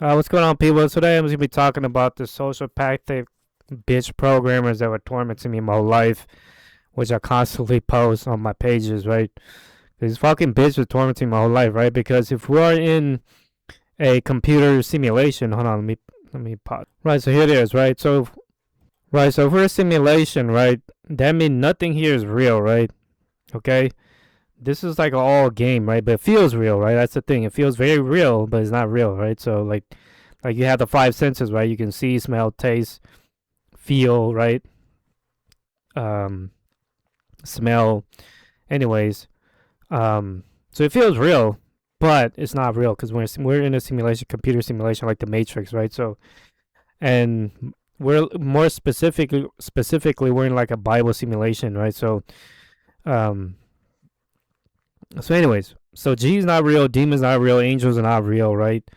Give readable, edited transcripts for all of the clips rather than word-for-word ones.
What's going on, people? Today I'm going to be talking about the sociopathic bitch programmers that were tormenting me my whole life, which I constantly post on my pages, right? These fucking bitch was tormenting my whole life, right? Because if we're in a computer simulation, hold on, let me pause. Right, so here it is, right? So if we're a simulation, right? That means nothing here is real, right? Okay, this is like an all game, right? But it feels real, right? That's the thing. It feels very real, but it's not real, right? So like you have the five senses, right? You can see, smell, taste, feel, right? Um, smell. Anyways, so it feels real, but it's not real because we're in a simulation, computer simulation, like the Matrix, right? So and we're more specifically we're in like a Bible simulation, right? Um, so anyways, so G's not real, demons not real, angels are not real, right?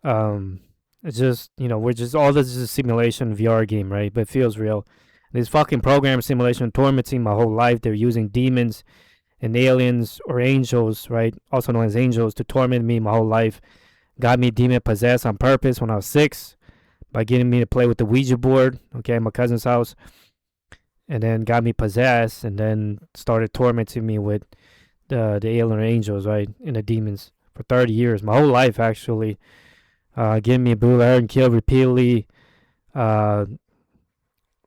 Um, it's just we're just all this is a simulation VR game, right? But it feels real. This fucking program simulation tormenting my whole life. They're using demons and aliens or angels, right? Also known as angels, to torment me my whole life. Got me demon possessed on purpose when I was 6 by getting me to play with the Ouija board, okay, at my cousin's house, and then got me possessed, and then started tormenting me with the alien angels, right, and the demons for 30 years, my whole life actually. Getting me bullied and killed repeatedly, uh,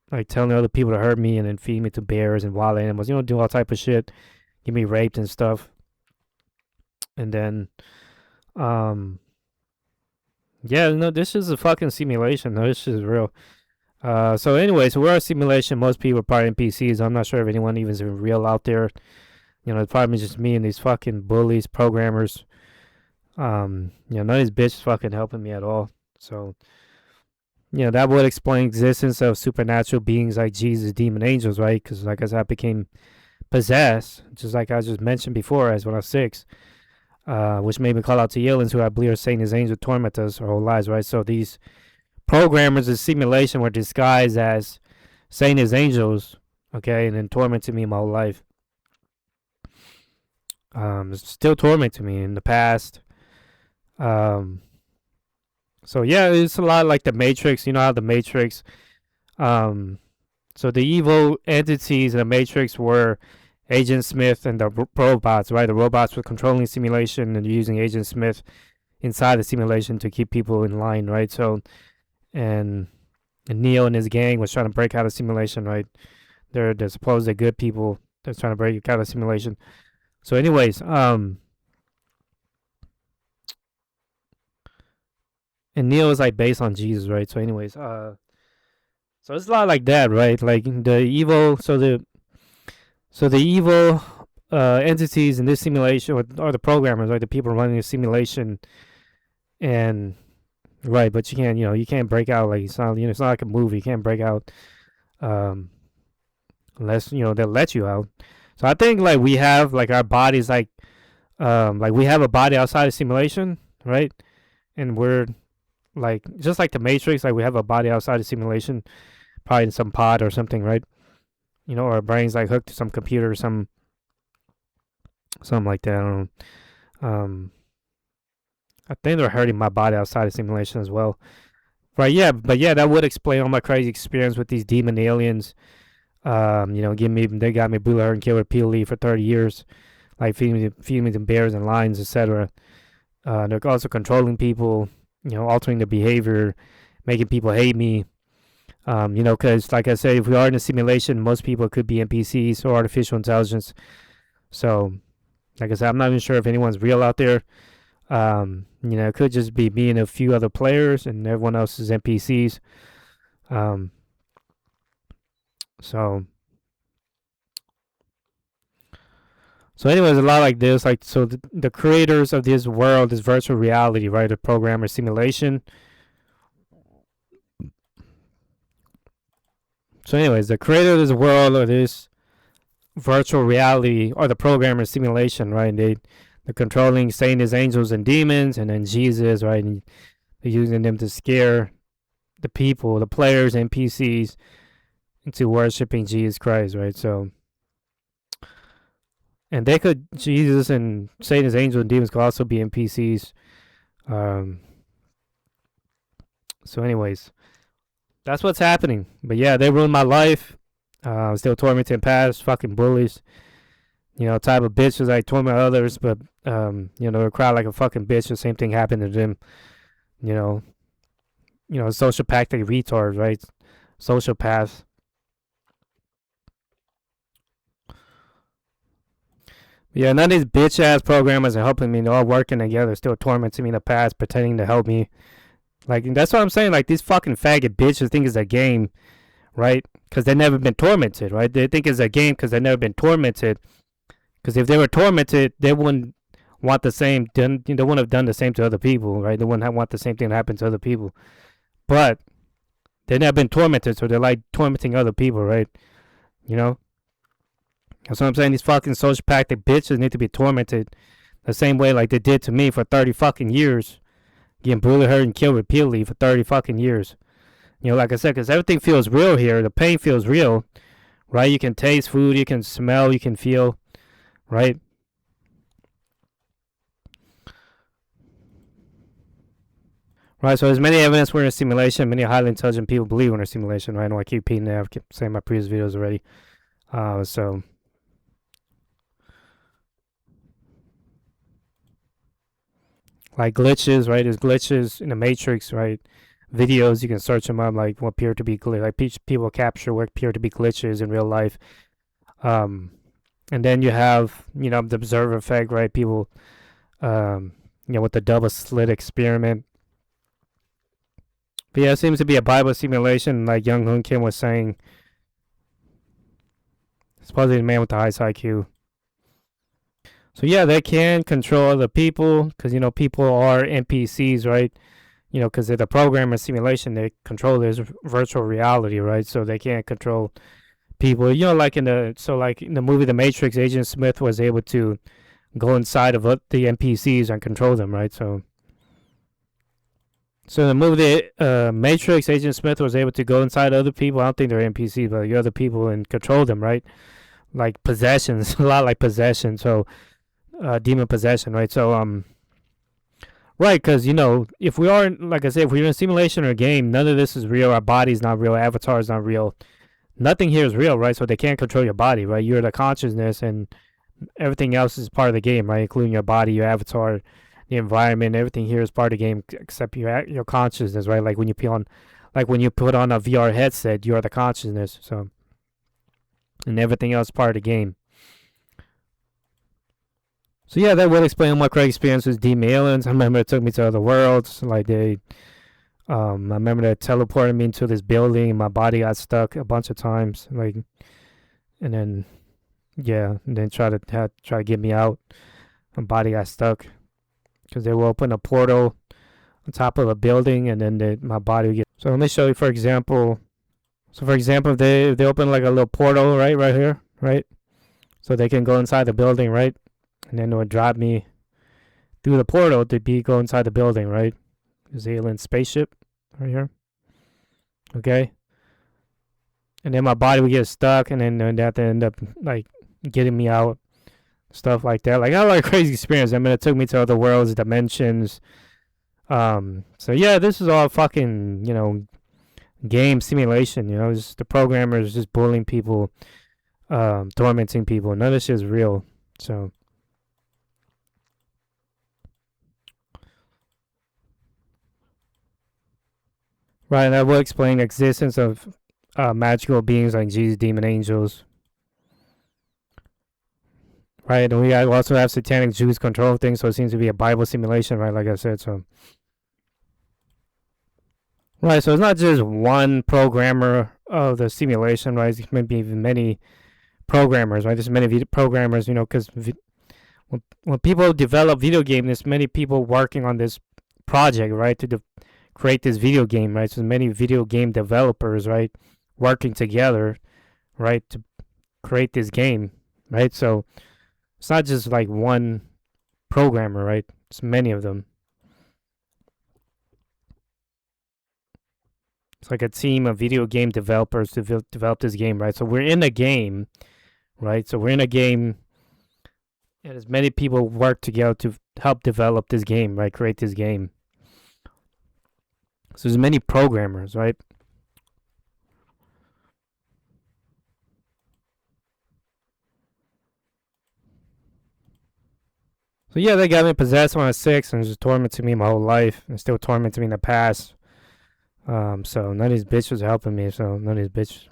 like telling other people to hurt me and then feeding me to bears and wild animals, do all type of shit, get me raped and stuff. And then, um, yeah, no, this is a fucking simulation. No, this is real. So anyway, so we're a simulation. Most people are probably NPCs. I'm not sure if anyone even is real out there. It's probably just me and these fucking bullies, programmers. None of these bitches fucking helping me at all. So, that would explain existence of supernatural beings like Jesus, demon angels, right? Because, like I said, I became possessed, just like I just mentioned before, as when I was 6, which made me call out to aliens who I believe are Satan as angels torment us our whole lives, right? So these programmers of simulation were disguised as Satan as angels, okay, and then tormented me my whole life. It's still tormenting me in the past. Um, so yeah, it's a lot like the Matrix. You know how the Matrix. Um, so the evil entities in the Matrix were Agent Smith and the robots, right? The robots were controlling simulation and using Agent Smith inside the simulation to keep people in line, right? So and Neo and his gang was trying to break out of simulation, right? They're supposedly good people that's trying to break out of simulation. So, anyways, and Neo is like based on Jesus, right? So, anyways, so it's a lot like that, right? Like the evil, so the evil entities in this simulation are the programmers, right? The people running the simulation, and right, but you can't break out like it's not like a movie. You can't break out um, unless they'll let you out. So I think like we have like our bodies like we have a body outside of simulation, right? And we're like just like the Matrix, like we have a body outside of simulation, probably in some pod or something, right? Or our brains like hooked to some computer or something like that. I don't know. I think they're hurting my body outside of simulation as well. Right, yeah, but yeah, that would explain all my crazy experience with these demon aliens. They got me bullied and killed repeatedly for 30 years, like feeding me to bears and lions, etc. They're also controlling people, altering their behavior, making people hate me. Because like I said, if we are in a simulation, most people could be NPCs or artificial intelligence. So, like I said, I'm not even sure if anyone's real out there. It could just be me and a few other players, and everyone else is NPCs. Um, so, so anyways, a lot like this, like so, the creators of this world, this virtual reality, right? The program or simulation. So, anyways, the creator of this world or this virtual reality or the programmer simulation, right? They're controlling Satan as angels and demons, and then Jesus, right? And they're using them to scare the people, the players, NPCs into worshiping Jesus Christ, right? So, and they could Jesus and Satan as angels and demons could also be NPCs. Um, So, anyways, that's what's happening. But yeah, they ruined my life. Still tormenting past, fucking bullies. Type of bitches like torment others, but they cry like a fucking bitch. The same thing happened to them. You know, sociopathic retards, right? Sociopaths. Yeah, none of these bitch ass programmers are helping me. They're all working together, still tormenting me in the past, pretending to help me. Like, that's what I'm saying. Like, these fucking faggot bitches think it's a game, right? Because they've never been tormented, right? They think it's a game because they've never been tormented. Because if they were tormented, they wouldn't want the same. They wouldn't have done the same to other people, right? They wouldn't want the same thing to happen to other people. But they've never been tormented, so they're like tormenting other people, right? You know? That's what I'm saying. These fucking sociopathic bitches need to be tormented the same way like they did to me for 30 fucking years. Getting brutally hurt and killed repeatedly for 30 fucking years. Like I said, because everything feels real here. The pain feels real, right? You can taste food, you can smell, you can feel, right? Right, so there's many evidence we're in a simulation. Many highly intelligent people believe we're in a simulation, right? I know I keep repeating that. I've kept saying in my previous videos already. So like glitches, right? There's glitches in the Matrix, right? Videos, you can search them up, like what appear to be like people capture what appear to be glitches in real life. And then you have, the observer effect, right? People, with the double slit experiment. But yeah, it seems to be a Bible simulation, like Young Hoon Kim was saying. Supposedly the man with the highest IQ. So yeah, they can control the people because people are NPCs, right? Because they're the programmer simulation, they control this virtual reality, right? So they can't control people. Like in the movie The Matrix, Agent Smith was able to go inside of the NPCs and control them, right? So in the movie Matrix, Agent Smith was able to go inside other people. I don't think they're NPCs, but the other people and control them, right? Like possessions, a lot like possession. So demon possession, right? So right, because if we are, like I said, if we're in a simulation or a game, none of this is real. Our body's not real. Avatar is not real. Nothing here is real, right? So they can't control your body, right? You're the consciousness, and everything else is part of the game, right? Including your body, your avatar, the environment. Everything here is part of the game except your consciousness, right? Like when you put on a VR headset, you are the consciousness. So, and everything else is part of the game. So yeah, that would explain my crazy experience with demon aliens. I remember it took me to other worlds. Like I remember they teleported me into this building. And my body got stuck a bunch of times. Like, and then try to get me out. My body got stuck because they will open a portal on top of a building, and then my body would get. So let me show you, for example. So for example, if they open like a little portal right here, right? So they can go inside the building, right? And then it would drop me through the portal to go inside the building, right? There's the alien spaceship right here. Okay. And then my body would get stuck, and then they have to end up like getting me out, stuff like that. Like I had a lot of crazy experience. I mean, it took me to other worlds, dimensions. So yeah, this is all fucking game simulation. Just the programmers just bullying people, tormenting people. None of this shit is real. So. Right, that will explain the existence of magical beings like Jesus, demon angels. Right, and we also have satanic Jews control things, so it seems to be a Bible simulation, right? Like I said, so. Right, so it's not just one programmer of the simulation, right? It's maybe even many programmers, right? There's many programmers, because when people develop video games, there's many people working on this project, right? To create this video game, right? So many video game developers, right, working together, right, to create this game, right? So it's not just like one programmer, right? It's many of them. It's like a team of video game developers to develop this game, right? So we're in a game, right? So we're in a game, and as many people work together to help develop this game, right? Create this game. So there's many programmers, right? So yeah, they got me possessed when I was 6 and just tormenting me my whole life and still tormenting me in the past. So none of these bitches are helping me. So none of these bitches